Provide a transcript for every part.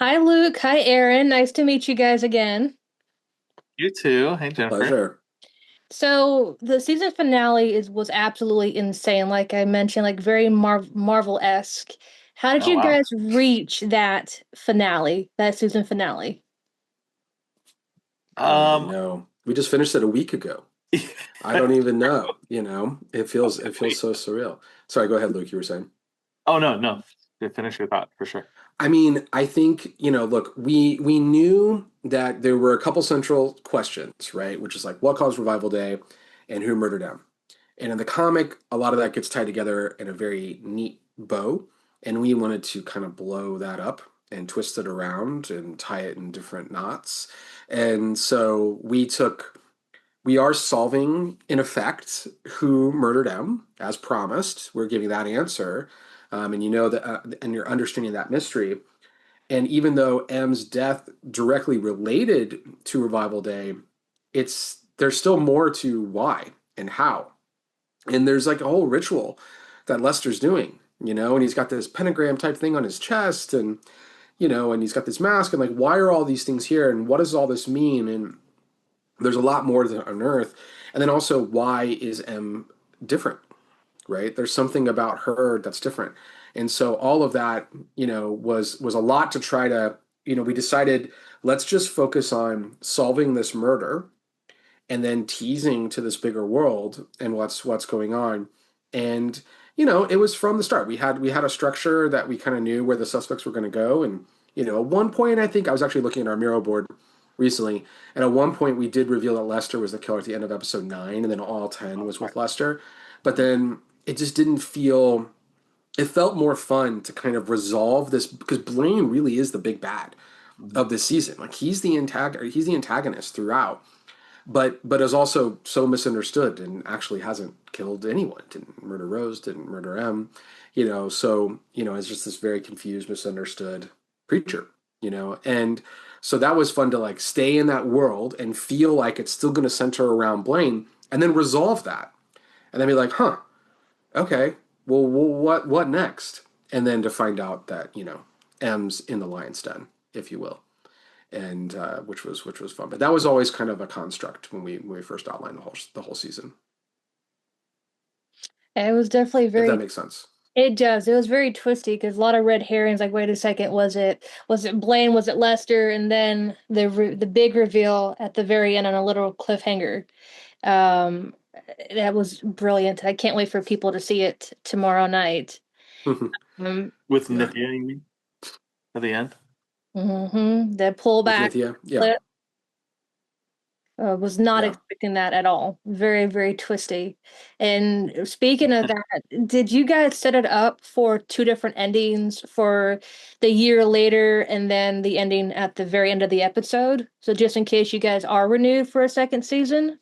Hi, Luke. Hi, Aaron. Nice to meet you guys again. You too. Hey, Jennifer. Pleasure. So the season finale was absolutely insane. Like I mentioned, like very Marvel-esque. How did Oh, you wow. guys reach that finale, that season finale? I don't even Um, know. We just finished it a week ago. I don't even know, it feels wait. so surreal. Sorry, go ahead, Luke, you were saying. Oh, no, no. Finish your thought for sure. I mean, I think, look, we knew that there were a couple central questions, right? Which is like what caused Revival Day and who murdered him. And in the comic, a lot of that gets tied together in a very neat bow, and we wanted to kind of blow that up and twist it around and tie it in different knots. And so we are solving, in effect, who murdered M, as promised. We're giving that answer, and you know that, and you're understanding that mystery. And even though M's death directly related to Revival Day, there's still more to why and how. And there's like a whole ritual that Lester's doing, and he's got this pentagram type thing on his chest, and and he's got this mask, and like, why are all these things here, and what does all this mean? And there's a lot more to unearth. And then also, why is M different, right? There's something about her that's different. And so all of that, was a lot to try to, we decided let's just focus on solving this murder and then teasing to this bigger world and what's going on. And it was from the start. We had a structure that we kind of knew where the suspects were going to go. And at one point, I think I was actually looking at our Miro board recently, and at one point we did reveal that Lester was the killer at the end of episode 9, and then all 10 Oh, was right. with Lester. But then it just didn't feel. It felt more fun to kind of resolve this because Blaine really is the big bad Mhm. of this season. Like he's the antagonist throughout, but is also so misunderstood and actually hasn't killed anyone. Didn't murder Rose, didn't murder M, so it's just this very confused, misunderstood creature, and so that was fun to like stay in that world and feel like it's still going to center around Blaine and then resolve that and then be like, huh, okay, well, what next? And then to find out that M's in the lion's den, if you will, and which was fun. But that was always kind of a construct when we first outlined the whole season, And it was definitely if that very, makes sense. it does. It was very twisty because a lot of red herrings, like, wait a second, was it Blaine, was it Lester? And then the big reveal at the very end on a little cliffhanger. Um, that was brilliant. I can't wait for people to see it tomorrow night. Um, With Yeah, Nithya, you mean, at the end? the with pullback. Nithya, yeah. Was not Yeah. expecting that at all. Very, very twisty. And speaking of that, did you guys set it up for two different endings for the year later and then the ending at the very end of the episode? So just in case you guys are renewed for a second season?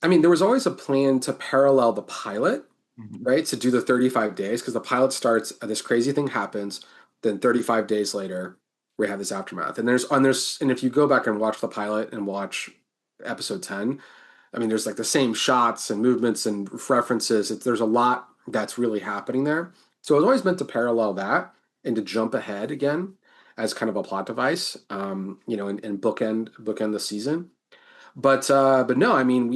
I mean, there was always a plan to parallel the pilot, Mhm. right? To do the 35 days, because the pilot starts, this crazy thing happens, then 35 days later, we have this aftermath. And if you go back and watch the pilot and watch episode 10, I mean, there's like the same shots and movements and references. There's a lot that's really happening there. So it was always meant to parallel that and to jump ahead again as kind of a plot device, and bookend the season. But no, I mean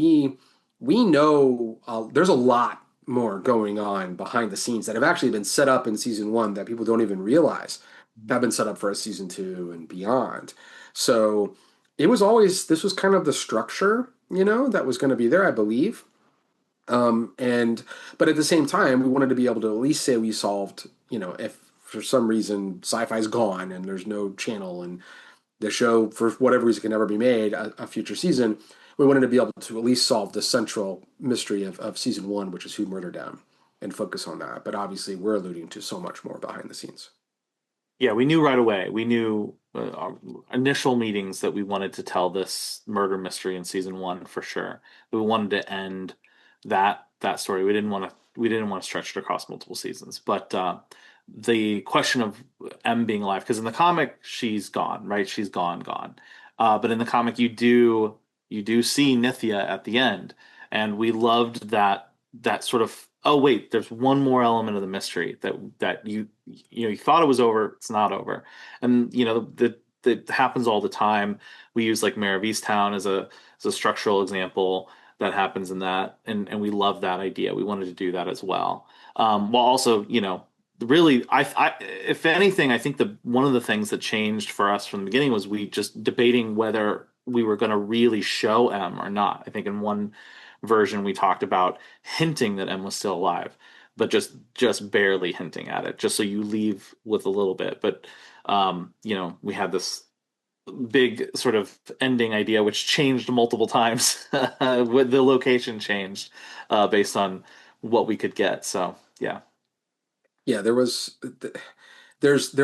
we know there's a lot more going on behind the scenes that have actually been set up in season 1 that people don't even realize have been set up for a season 2 and beyond. So this was kind of the structure, that was going to be there, I believe. And but at the same time, we wanted to be able to at least say we solved, if for some reason sci-fi's gone and there's no channel and the show, for whatever reason, can never be made a future season, we wanted to be able to at least solve the central mystery of season 1, which is who murdered them, and focus on that. But obviously, we're alluding to so much more behind the scenes. Yeah, we knew right away. We knew our initial meetings that we wanted to tell this murder mystery in season one for sure. We wanted to end that story. We didn't want to stretch it across multiple seasons. But the question of M being alive, because in the comic she's gone, right? She's gone. But in the comic you do see Nithya at the end, and we loved that sort of oh wait, there's one more element of the mystery that you thought it was over, it's not over. And that happens all the time. We use like Mayor of Easttown as a structural example that happens in that, and we love that idea. We wanted to do that as well. While also, really, if anything, I think the one of the things that changed for us from the beginning was we just debating whether we were going to really show M or not. I think in one version we talked about hinting that M was still alive, but just barely hinting at it, just so you leave with a little bit. But we had this big sort of ending idea, which changed multiple times. With the location changed based on what we could get. So yeah. Yeah, there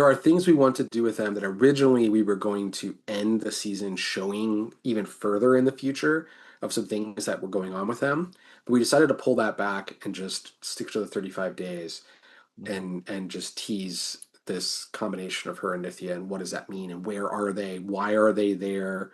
are things we want to do with them that originally we were going to end the season showing even further in the future of some things that were going on with them. But we decided to pull that back and just stick to the 35 days and just tease this combination of her and Nithya and what does that mean and where are they? Why are they there?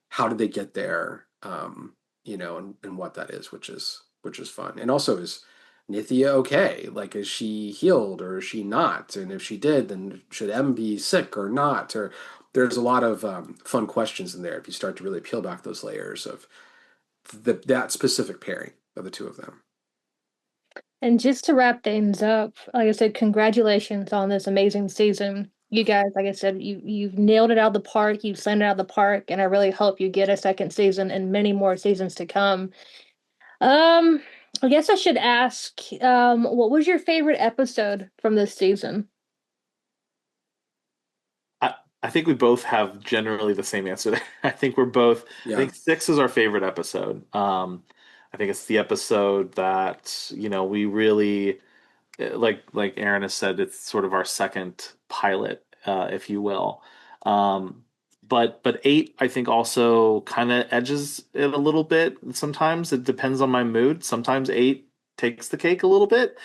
How did they get there? And what that is, which is fun. And also, is Nithya okay? Like, is she healed or is she not? And if she did, then should M be sick or not? Or there's a lot of fun questions in there if you start to really peel back those layers of that specific pairing of the two of them. And just to wrap things up, like I said, congratulations on this amazing season. You guys, like I said, you've nailed it out of the park. You've slammed it out of the park, and I really hope you get a second season and many more seasons to come. Um, I guess I should ask, what was your favorite episode from this season? I, I think we both have generally the same answer there. I Yeah. think six is our favorite episode. I think it's the episode that, we really, like Aaron has said, it's sort of our second pilot, if you will. Um, but eight, I think also kind of edges it a little bit. Sometimes it depends on my mood. Sometimes eight takes the cake a little bit.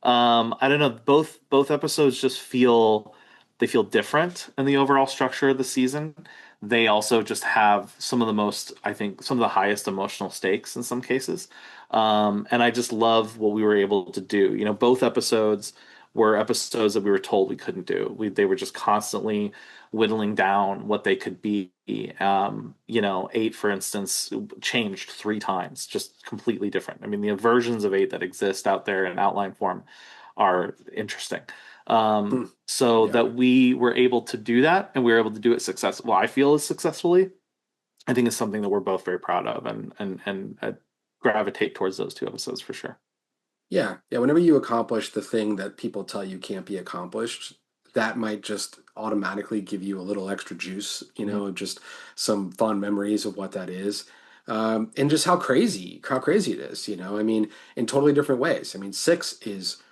I don't know. Both episodes just feel different in the overall structure of the season. They also just have some of the most, I think, some of the highest emotional stakes in some cases. And I just love what we were able to do. Both episodes were episodes that we were told we couldn't do. They were just constantly whittling down what they could be. Eight, for instance, changed three times, just completely different. I mean, the versions of eight that exist out there in outline form are interesting. Hmm. So Yeah. that we were able to do that and we were able to do it successfully. Well, I feel as successfully. I think it's something that we're both very proud of and gravitate towards those two episodes for sure. Yeah, yeah. Whenever you accomplish the thing that people tell you can't be accomplished, that might just automatically give you a little extra juice, Mhm. just some fond memories of what that is. And just how crazy it is, I mean, in totally different ways. I mean, six is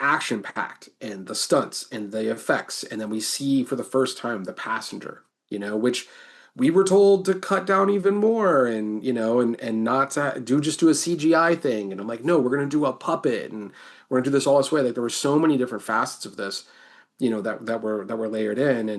action packed and the stunts and the effects. And then we see for the first time the passenger, which we were told to cut down even more and, and not to do a CGI thing. And I'm like, no, we're going to do a puppet and we're going to do this all this way. Like there were so many different facets of this, that were layered in.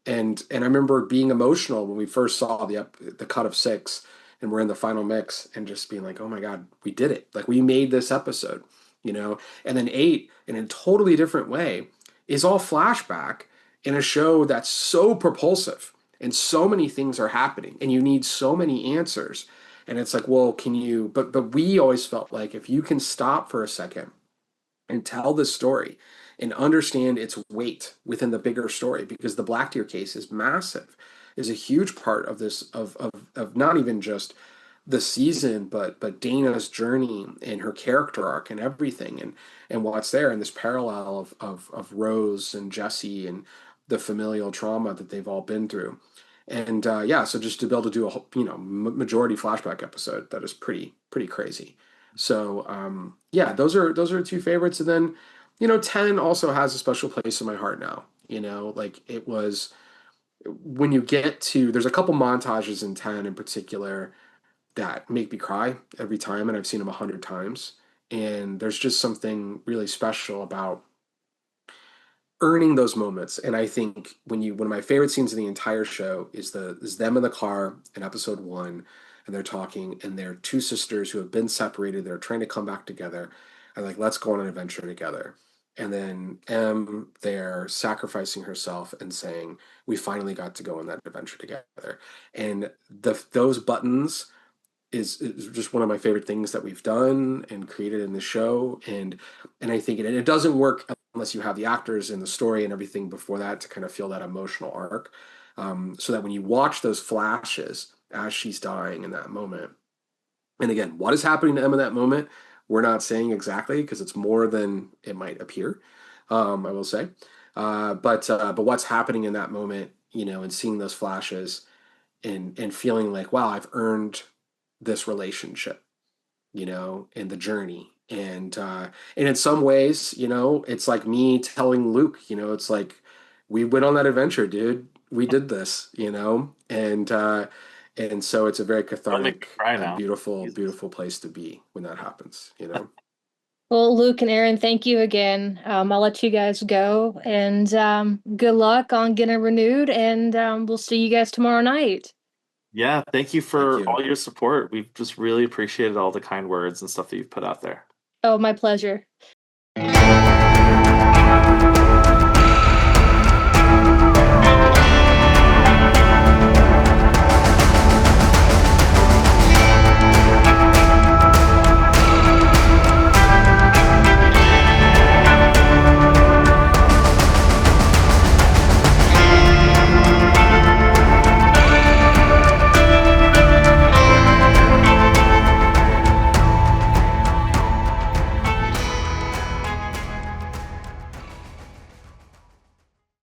And I remember being emotional when we first saw the cut of six and we're in the final mix and just being like, oh my God, we did it. Like we made this episode, and then eight, in a totally different way, is all flashback in a show that's so propulsive and so many things are happening and you need so many answers. And it's like, well, can you, but we always felt like if you can stop for a second and tell this story and understand its weight within the bigger story, because the Black Deer case is massive, is a huge part of this of not even just the season, but Dana's journey and her character arc and everything, and what's there, and this parallel of Rose and Jesse and the familial trauma that they've all been through. And yeah, so just to be able to do a majority flashback episode, that is pretty crazy. So yeah, those are two favorites, and then 10 also has a special place in my heart now. Like it was when you get to there's a couple montages in 10 in particular that make me cry every time, and I've seen them 100 times. And there's just something really special about earning those moments. And I think one of my favorite scenes in the entire show is them in the car in episode one, and they're talking, and they're two sisters who have been separated. They're trying to come back together, and like, let's go on an adventure together. And then M there sacrificing herself and saying, we finally got to go on that adventure together. And those buttons is just one of my favorite things that we've done and created in the show. And I think it doesn't work unless you have the actors and the story and everything before that to kind of feel that emotional arc. So that when you watch those flashes as she's dying in that moment, and again, what is happening to Em in that moment, we're not saying exactly because it's more than it might appear. I will say, but what's happening in that moment, and seeing those flashes and feeling like, wow, I've earned this relationship, and the journey. And in some ways, it's like me telling Luke, it's like we went on that adventure, dude. We did this, and so it's a very Don't make cathartic, me cry now. beautiful, Jesus. beautiful place to be when that happens. Well, Luke and Aaron, thank you again. I'll let you guys go, and good luck on getting renewed, and we'll see you guys tomorrow night. Yeah, thank you Thank for you. all your support. We've just really appreciated all the kind words and stuff that you've put out there. Oh, my pleasure.